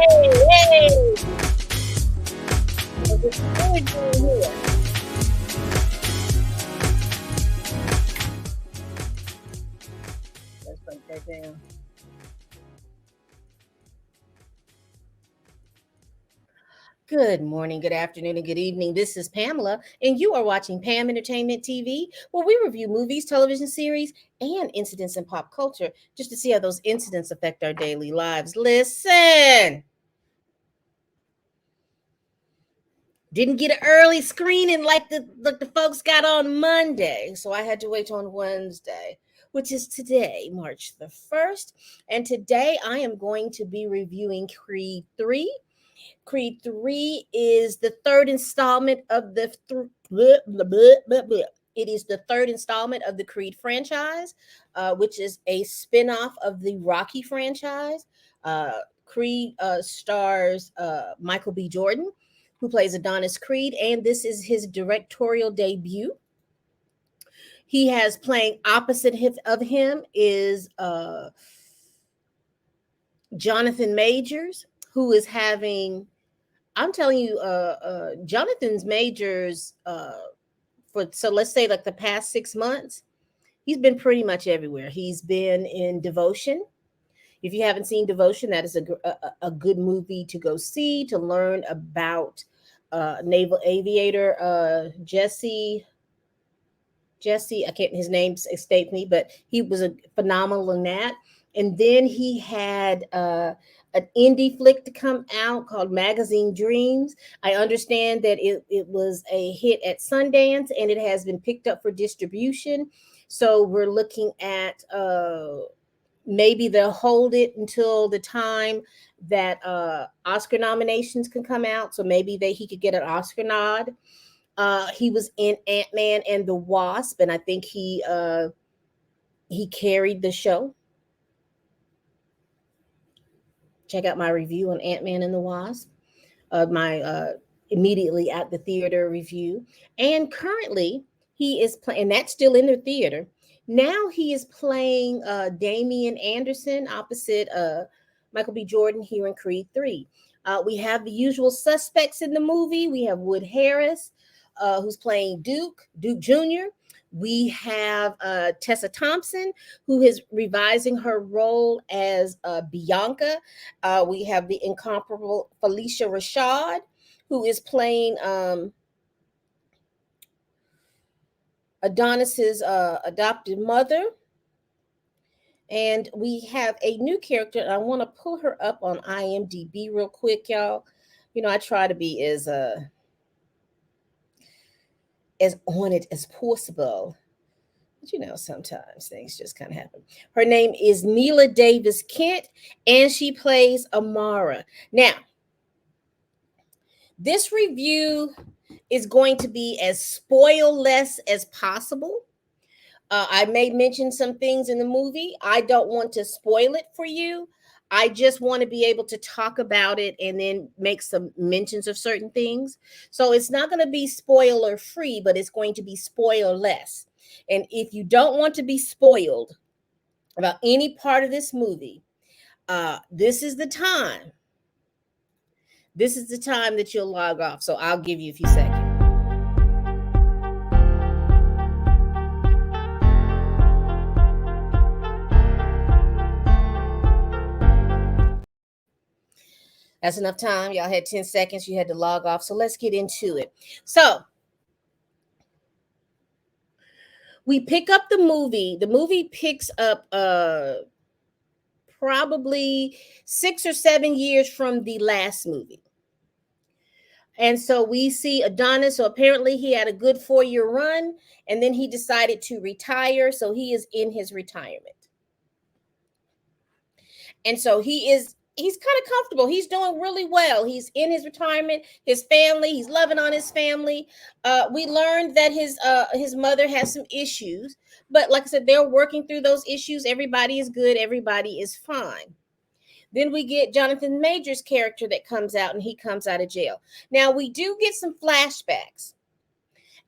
Hey, what's good doing here? Let's break that down. Good morning, good afternoon, and good evening. This is Pamela, and you are watching Pam Entertainment TV, where we review movies, television series, and incidents in pop culture just to see how those incidents affect our daily lives. Listen, didn't get an early screening like the folks got on Monday, so I had to wait on Wednesday, which is today, March the 1st. And today I am going to be reviewing Creed 3. Creed 3 is the third installment of the it is the third installment of the Creed franchise, which is a spin-off of the Rocky franchise. Creed stars Michael B. Jordan, who plays Adonis Creed, and this is his directorial debut. He has playing opposite of him is Jonathan Majors, who is having I'm telling you, Jonathan's Majors for so let's say like the past 6 months, he's been pretty much everywhere. He's been in Devotion. If you haven't seen Devotion, that is a good movie to go see to learn about naval aviator Jesse. I can't his name escaped me, but he was a phenomenal in that. And then he had an indie flick to come out called Magazine Dreams. I understand that it was a hit at Sundance and it has been picked up for distribution. So we're looking at maybe they'll hold it until the time that Oscar nominations can come out. So maybe he could get an Oscar nod. He was in Ant-Man and the Wasp, and I think he carried the show. Check out my review on Ant-Man and the Wasp. My immediately at the theater review. And currently he is playing, that's still in the theater. Now he is playing Damian Anderson opposite Michael B. Jordan here in Creed 3. We have the usual suspects in the movie. We have Wood Harris, who's playing Duke Jr. We have Tessa Thompson, who is revising her role as Bianca. We have the incomparable Felicia Rashad, who is playing Adonis's adopted mother. And we have a new character, and I want to pull her up on IMDb real quick, y'all. You know, I try to be as on it as possible. But you know, sometimes things just kind of happen. Her name is Neela Davis Kent, and she plays Amara. Now, this review is going to be as spoil-less as possible. I may mention some things in the movie. I don't want to spoil it for you. I just want to be able to talk about it and then make some mentions of certain things. So it's not going to be spoiler free, but it's going to be spoiler less. And if you don't want to be spoiled about any part of this movie, this is the time. This is the time that you'll log off. So I'll give you a few seconds. That's enough time. Y'all had 10 seconds. You had to log off. So let's get into it. So we pick up the movie. The movie picks up probably 6 or 7 years from the last movie. And so we see Adonis. So apparently he had a good 4-year run, and then he decided to retire. So he is in his retirement. And so he's kind of comfortable. He's doing really well. He's in his retirement, his family, he's loving on his family. We learned that his mother has some issues, but like I said, they're working through those issues. Everybody is good, everybody is fine. Then we get Jonathan Majors' character that comes out, and he comes out of jail. Now we do get some flashbacks.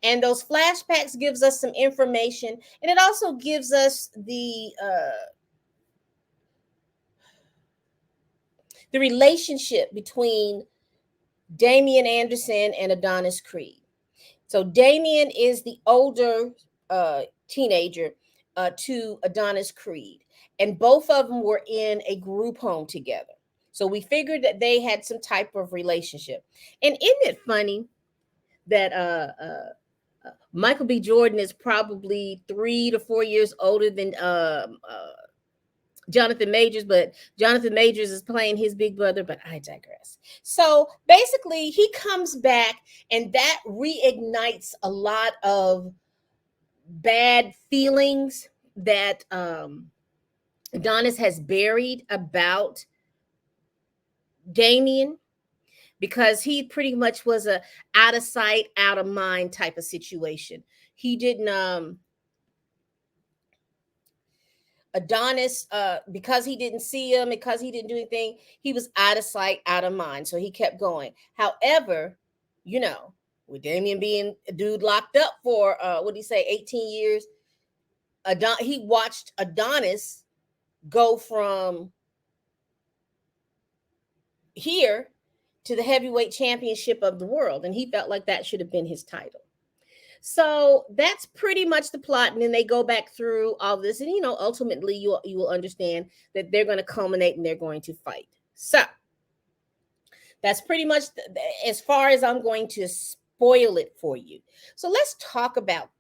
And those flashbacks gives us some information, and it also gives us the the relationship between Damian Anderson and Adonis Creed. So Damian is the older teenager to Adonis Creed, and both of them were in a group home together. So we figured that they had some type of relationship. And isn't it funny that Michael B. Jordan is probably 3 to 4 years older than Jonathan Majors, but Jonathan Majors is playing his big brother, but I digress. So basically, he comes back, and that reignites a lot of bad feelings that Adonis has buried about Damian, because he pretty much was a out of sight, out of mind type of situation. He didn't Adonis, because he didn't see him, because he didn't do anything, he was out of sight, out of mind. So he kept going. However, you know, with Damian being a dude locked up for what did he say, 18 years, he watched Adonis go from here to the heavyweight championship of the world, and he felt like that should have been his title. So that's pretty much the plot, and then they go back through all this, and ultimately you will understand that they're going to culminate and they're going to fight. So that's pretty much as far as I'm going to spoil it for you. So let's talk about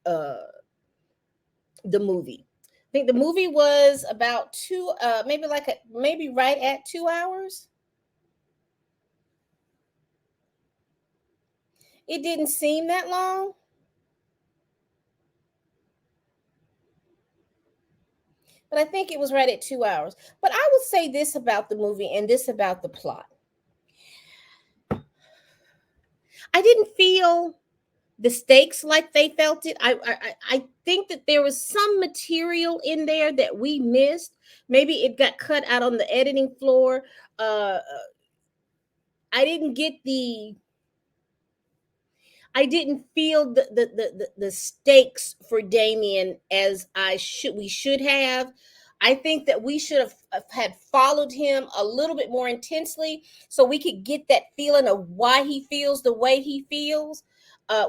the movie. I think the movie was about maybe right at 2 hours. It didn't seem that long. But I think it was right at 2 hours. But I will say this about the movie and this about the plot. I didn't feel the stakes like they felt it. I think that there was some material in there that we missed. Maybe it got cut out on the editing floor. I didn't get I didn't feel the stakes for Damian as we should have. I think that we should have had followed him a little bit more intensely so we could get that feeling of why he feels the way he feels.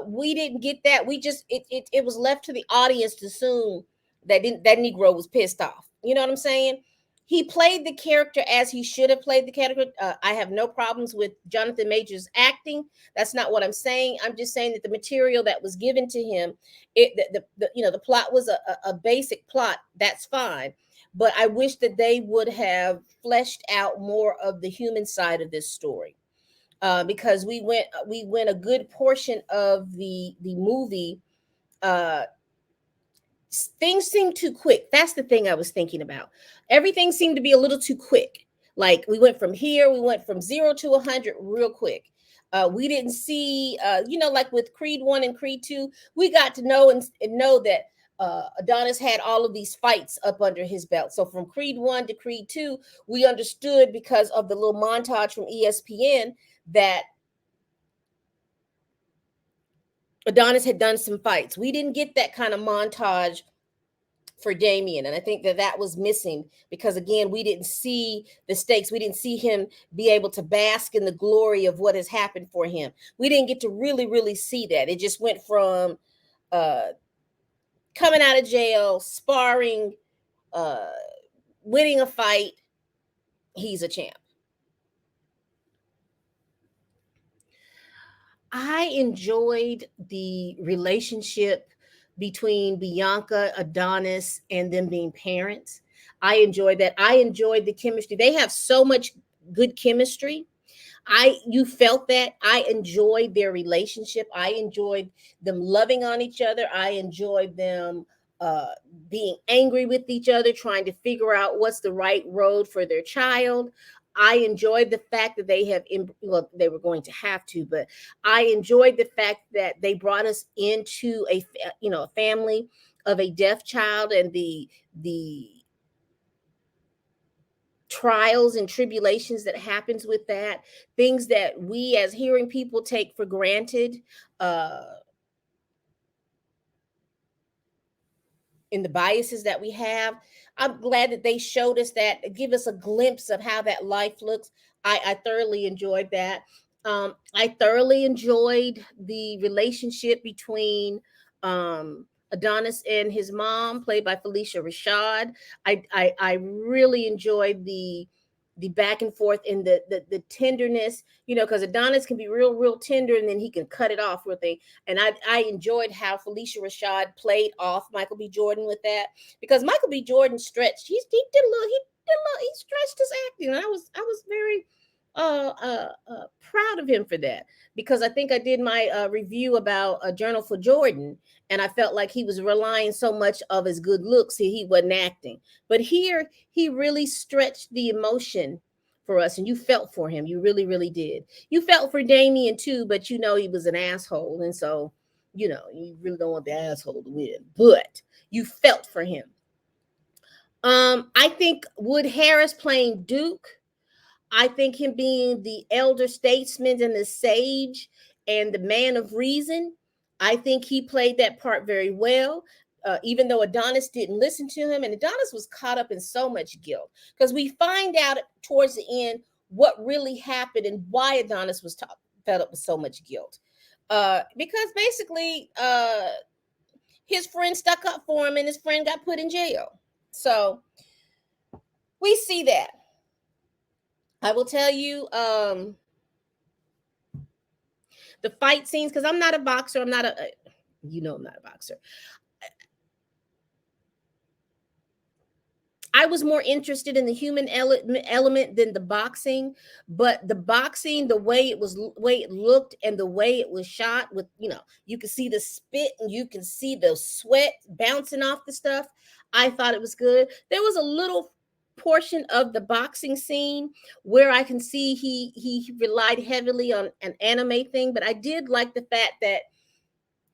We didn't get that. We just it was left to the audience to assume that that Negro was pissed off. You know what I'm saying? He played the character as he should have played the character. I have no problems with Jonathan Majors' acting. That's not what I'm saying. I'm just saying that the material that was given to him, the plot was a basic plot. That's fine, but I wish that they would have fleshed out more of the human side of this story, because we went a good portion of the movie. Things seem too quick. That's the thing I was thinking about. Everything seemed to be a little too quick. Like we went from 0 to 100 real quick. We didn't see, like with Creed 1 and Creed 2, we got to know and know that Adonis had all of these fights up under his belt. So from Creed 1 to Creed 2, we understood because of the little montage from ESPN that Adonis had done some fights. We didn't get that kind of montage for Damian, and I think that was missing because, again, we didn't see the stakes. We didn't see him be able to bask in the glory of what has happened for him. We didn't get to really see that. It just went from coming out of jail, sparring, winning a fight. He's a champ. I enjoyed the relationship between Bianca, Adonis, and them being parents. I enjoyed that. I enjoyed the chemistry. They have so much good chemistry. You felt that. I enjoyed their relationship. I enjoyed them loving on each other. I enjoyed them uh, being angry with each other, trying to figure out what's the right road for their child. I enjoyed the fact that well, they were going to have to, but I enjoyed the fact that they brought us into a family of a deaf child and the trials and tribulations that happens with that, things that we as hearing people take for granted. uh in the biases that we have. I'm glad that they showed us that, give us a glimpse of how that life looks. I thoroughly enjoyed that. I thoroughly enjoyed the relationship between Adonis and his mom, played by Felicia Rashad. I really enjoyed the back and forth and the tenderness, because Adonis can be real tender, and then he can cut it off with a. And I enjoyed how Felicia Rashad played off Michael B. Jordan with that, because Michael B. Jordan stretched. He stretched his acting, and I was very proud of him for that, because I think I did my review about a Journal for Jordan, and I felt like he was relying so much of his good looks, he wasn't acting. But here, he really stretched the emotion for us, and you felt for him. You really did. You felt for Damian too, but he was an asshole, and so you really don't want the asshole to win, but you felt for him. I think Wood Harris playing Duke. I think him being the elder statesman and the sage and the man of reason, I think he played that part very well. Even though Adonis didn't listen to him, and Adonis was caught up in so much guilt, because we find out towards the end what really happened and why Adonis was fed up with so much guilt. Because basically, his friend stuck up for him, and his friend got put in jail. So we see that. I will tell you, the fight scenes, because I'm not a boxer. I'm not I'm not a boxer. I was more interested in the human element than the boxing, but the boxing, the way it looked, and the way it was shot, with you can see the spit and you can see the sweat bouncing off the stuff. I thought it was good. There was a little portion of the boxing scene where I can see he relied heavily on an anime thing, but I did like the fact that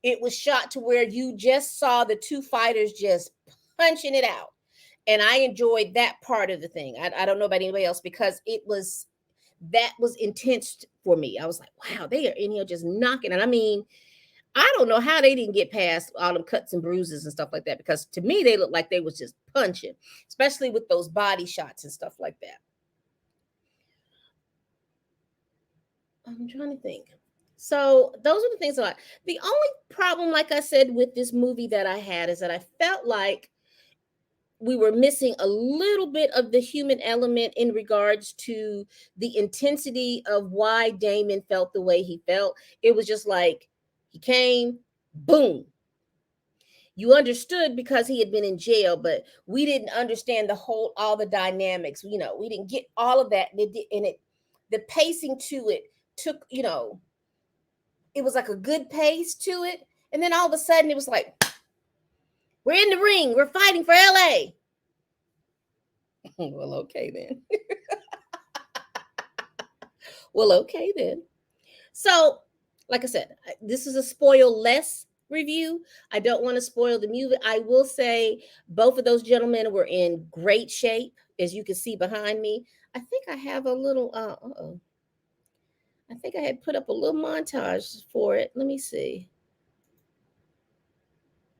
it was shot to where you just saw the two fighters just punching it out. And I enjoyed that part of the thing. I don't know about anybody else, because that was intense for me. I was like, wow, they are in here just knocking. And I mean, I don't know how they didn't get past all them cuts and bruises and stuff like that, because to me, they looked like they was just punching, especially with those body shots and stuff like that. I'm trying to think. So those are the things the only problem, like I said, with this movie that I had, is that I felt like we were missing a little bit of the human element in regards to the intensity of why Damon felt the way he felt. It was just like he came, boom. You understood because he had been in jail, but we didn't understand all the dynamics. We didn't get all of that. The pacing to it took, it was like a good pace to it. And then all of a sudden it was like, we're in the ring. We're fighting for LA. Well, okay then. Well, okay then. So, like I said, this is a spoil less review. I don't want to spoil the movie. I will say both of those gentlemen were in great shape, as you can see behind me. I think I have a little I think I had put up a little montage for it. Let me see.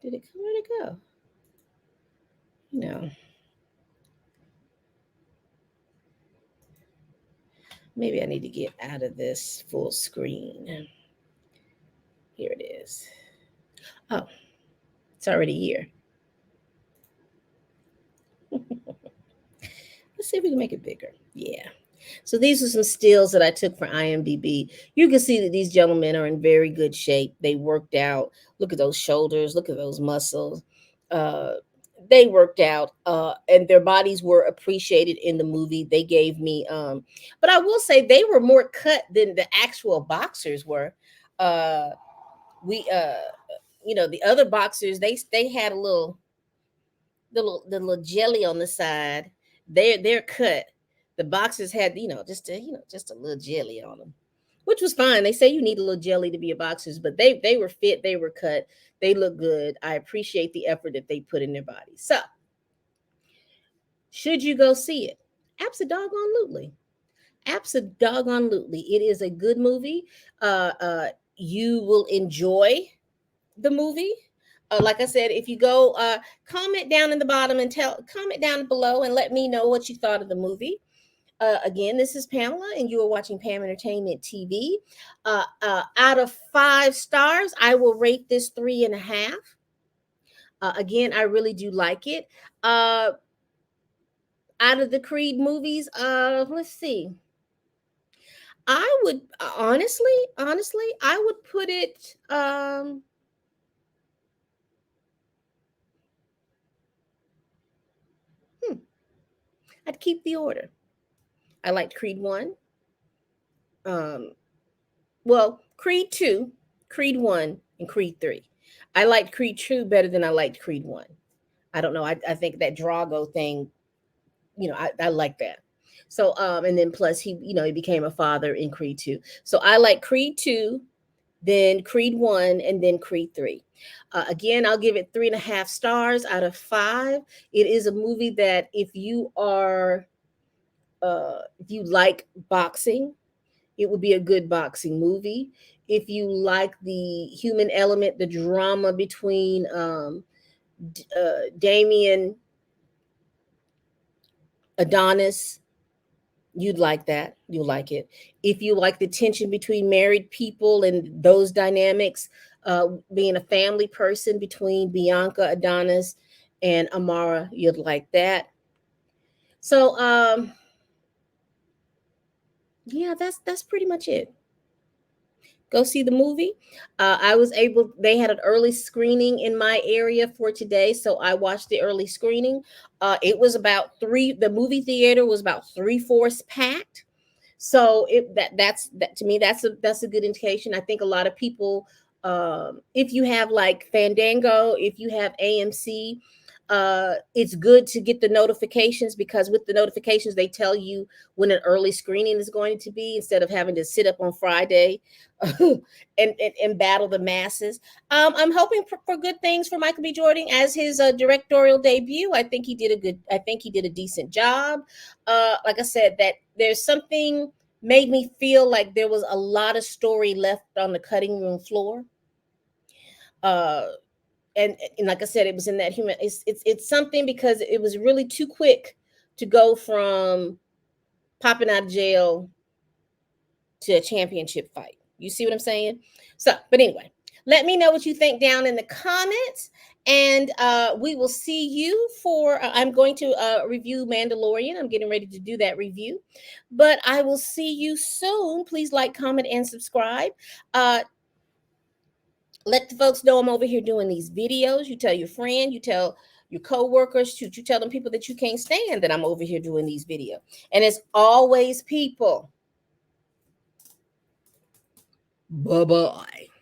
Where'd it go? No. Maybe I need to get out of this full screen. Here it is. Oh, it's already here. Let's see if we can make it bigger. Yeah. So these are some stills that I took for IMDb. You can see that these gentlemen are in very good shape. They worked out. Look at those shoulders. Look at those muscles. They worked out, and their bodies were appreciated in the movie. They gave me, but I will say they were more cut than the actual boxers were. We, the other boxers, they had the little jelly on the side. They're cut. The boxers had, just a little jelly on them, which was fine. They say you need a little jelly to be a boxers, but they were fit, they were cut, they look good. I appreciate the effort that they put in their bodies. So, should you go see it? Absolutely. Absolutely. It is a good movie. You will enjoy the movie. Like I said, if you go comment down in the bottom and comment down below and let me know what you thought of the movie. Again, this is Pamela, and you are watching Pam Entertainment TV. Out of 5 stars, I will rate this 3.5. Again, I really do like it. Out of the Creed movies, let's see. I would honestly, I would put it. I'd keep the order. I liked Creed 1. Um, well, Creed 2, Creed 1, and Creed 3. I liked Creed 2 better than I liked Creed 1. I don't know. I think that Drago thing, I like that. So, and then plus he became a father in Creed 2. So I like Creed 2, then Creed 1, and then Creed 3. Again, I'll give it 3.5 stars out of 5. It is a movie that if you like boxing, it would be a good boxing movie. If you like the human element, the drama between Damian, Adonis, you'd like that. You'll like it. If you like the tension between married people and those dynamics, being a family person between Bianca, Adonis, and Amara, you'd like that. So, yeah, that's pretty much it. Go see the movie. They had an early screening in my area for today, so I watched the early screening. It was the movie theater was about 3/4 packed. So that to me, that's a good indication. I think a lot of people, if you have like Fandango, if you have AMC, it's good to get the notifications, because with the notifications they tell you when an early screening is going to be, instead of having to sit up on Friday and battle the masses. I'm hoping for good things for Michael B. Jordan as his directorial debut. I think he did a decent job. Like I said, that there's something made me feel like there was a lot of story left on the cutting room floor. And like I said, it was in that human. It's something, because it was really too quick to go from popping out of jail to a championship fight. You see what I'm saying? So, but anyway, let me know what you think down in the comments, and we will see you for. I'm going to review Mandalorian. I'm getting ready to do that review, but I will see you soon. Please like, comment, and subscribe. Let the folks know I'm over here doing these videos. You tell your friend, you tell your co-workers, you tell them people that you can't stand that I'm over here doing these videos. And as always, people, bye-bye.